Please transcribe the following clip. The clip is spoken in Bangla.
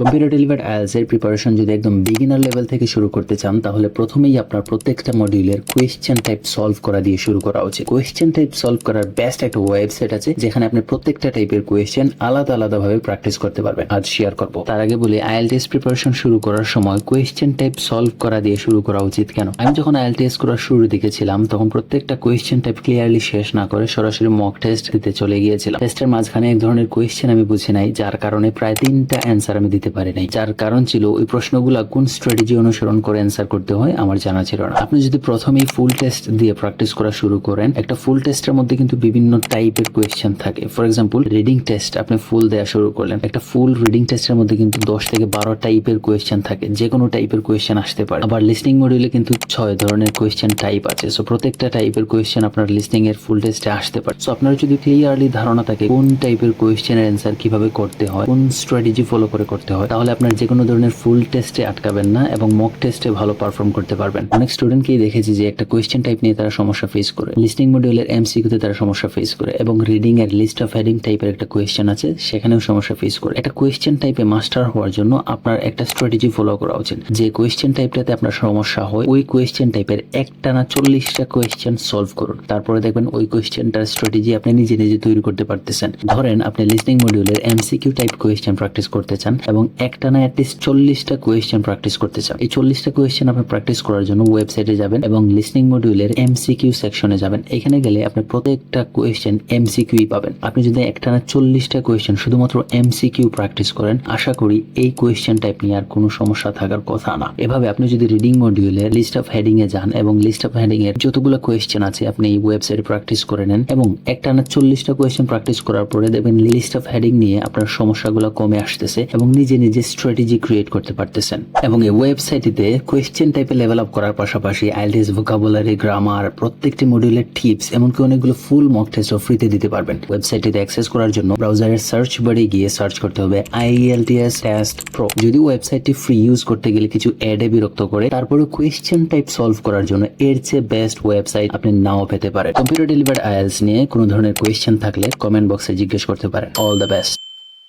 কম্পিউটার ডেলিভার্ড আইএলটিএস এর প্রিপারেশন যদি একদম বিগিনার লেভেল থেকে শুরু করতে চান তাহলে প্রথমেই আপনার প্রত্যেকটা মডিউলের কোয়েশ্চেন টাইপ সলভ করা দিয়ে শুরু করা উচিত। কোয়েশ্চেন টাইপ সলভ করার বেস্ট একটা ওয়েবসাইট আছে যেখানে আপনি প্রত্যেকটা টাইপের কোয়েশ্চেন আলাদা ভাবে প্র্যাকটিস করতে পারবেন। আজ শেয়ার করব। তার আগে বলি আইএলটিএস প্রিপারেশন শুরু করার সময় কোয়েশ্চেন টাইপ সলভ করা দিয়ে শুরু করা উচিত কেন। আমি যখন আইএলটিএস করার শুরুর দিকে ছিলাম তখন প্রত্যেকটা কোয়েশ্চেন টাইপ ক্লিয়ারলি শেষ না করে সরাসরি মক টেস্ট দিতে চলে গিয়েছিলাম। টেস্টের মাঝখানে এক ধরনের কোয়েশ্চেন আমি বুঝি নাই, যার কারণে প্রায় 3টা অ্যান্সার আমি দিতে পারি নাই। যার কারণ ছিল ওই প্রশ্নগুলা কোন স্ট্র্যাটেজি অনুসরণ করে অ্যান্সার করতে হয় আমার জানা ছিল না। আপনি যদি প্রথমেই ফুল টেস্ট দিয়ে প্র্যাকটিস করা শুরু করেন, একটা ফুল টেস্টের মধ্যে কিন্তু বিভিন্ন টাইপের কোয়েশ্চেন থাকে। ফর এক্সাম্পল রিডিং টেস্ট আপনি ফুল দেওয়া শুরু করলেন, একটা ফুল রিডিং টেস্টের মধ্যে কিন্তু 10 থেকে 12 টাইপের কোয়েশ্চেন থাকে, যে কোনো টাইপের কোয়েশ্চেন আসতে পারে। আবার লিসনিং মডিউলে কিন্তু 6 ধরনের কোয়েশ্চেন টাইপ আছে। সো প্রত্যেকটা টাইপের কোয়েশ্চেন আপনার লিসনিং এর ফুল টেস্টে আসতে পারে। সো আপনার যদি ক্লিয়ারলি ধারণা থাকে কোন টাইপের কোয়েশ্চেনের অ্যান্সার কিভাবে করতে হয়, কোন স্ট্র্যাটেজি ফলো করে করতে হয়, তাহলে আপনার যে কোনো ধরনের ফুল টেস্টে আটকাবেন না এবং মক টেস্টে ভালো পারফর্ম করতে পারবেন। অনেক স্টুডেন্টকেই দেখেছি যে একটা কোয়েশ্চেন টাইপ নিয়ে তারা সমস্যা ফেস করে, লিসনিং মডিউলের এমসিকিউতে তারা সমস্যা ফেস করে, এবং রিডিং এর লিস্ট অফ হেডিং টাইপের একটা কোয়েশ্চেন আছে সেখানেও সমস্যা ফেস করে। একটা কোয়েশ্চেন টাইপে মাস্টার হওয়ার জন্য আপনার একটা স্ট্র্যাটেজি ফলো করা উচিত। যে কোয়েশ্চেন টাইপটাতে আপনার সমস্যা হয় ওই কোয়েশ্চেন টাইপের একটানা 40টা কোয়েশ্চেন সলভ করুন। তারপরে দেখবেন ওই কোয়েশ্চেনটার স্ট্র্যাটেজি আপনি নিজে তৈরি করতে পারতেছেন। ধরেন আপনি লিসনিং মডিউলের এমসিকিউ টাইপ কোয়েশ্চেন প্র্যাকটিস করতে চান এবং একটানা অ্যাটলিস্ট 40টা কোয়েশ্চেন প্র্যাকটিস করতে চান। এই 40টা কোয়েশ্চেন আপনি প্র্যাকটিস করার জন্য ওয়েবসাইটে যাবেন এবং লিসনিং মডিউলের এমসিকিউ সেকশনে যাবেন। এখানে গেলে আপনি প্রত্যেকটা কোয়েশ্চেন এমসিকিউই পাবেন। আপনি যদি একটানা 40টা কোয়েশ্চেন শুধুমাত্র এমসিকিউ প্র্যাকটিস করেন, আশা করি এই কোয়েশ্চেন টাইপ নিয়ে আর কোনো সমস্যা থাকার কথা না। এভাবে আপনি যদি রিডিং মডিউলের লিস্ট অফ হেডিং এ যান এবং লিস্ট অফ হেডিং এর যতগুলো কোয়েশ্চেন আছে আপনি এই ওয়েবসাইটে প্র্যাকটিস করে নেন এবং একটানা 40টা কোয়েশ্চেন প্র্যাকটিস করার পরে দেখবেন লিস্ট অফ হেডিং নিয়ে আপনার সমস্যাগুলো কমে আসতেছে এবং নিজে স্ট্র্যাটেজি ক্রিয়েট করতে পারতেছেন। এবং এই ওয়েবসাইটে কোয়েশ্চেন টাইপে লেভেল আপ করার পাশাপাশি আইএলটিএস ভোকাবুলারি, গ্রামার, প্রত্যেকটি মডিউলের টিপস, এমনকি অনেকগুলো ফুল মক টেস্টও ফ্রিতে দিতে পারবেন। ওয়েবসাইটে অ্যাক্সেস করার জন্য ব্রাউজারের সার্চ বারে গিয়ে সার্চ করতে হবে IELTS টেস্ট প্রো। যদি ওয়েবসাইটটি ফ্রি ইউজ করতে গেলে কিছু অ্যাডে বিরক্ত করে, তারপরে কোয়েশ্চেন টাইপ সলভ করার জন্য এর চেয়ে বেস্ট ওয়েবসাইট আপনি নাও পেতে পারেন। কম্পিউটার ডেলিভার্ড আইএলটিএস নিয়ে কোনো ধরনের কোয়েশ্চেন থাকলে কমেন্ট বক্সে জিজ্ঞেস করতে পারেন। All the best.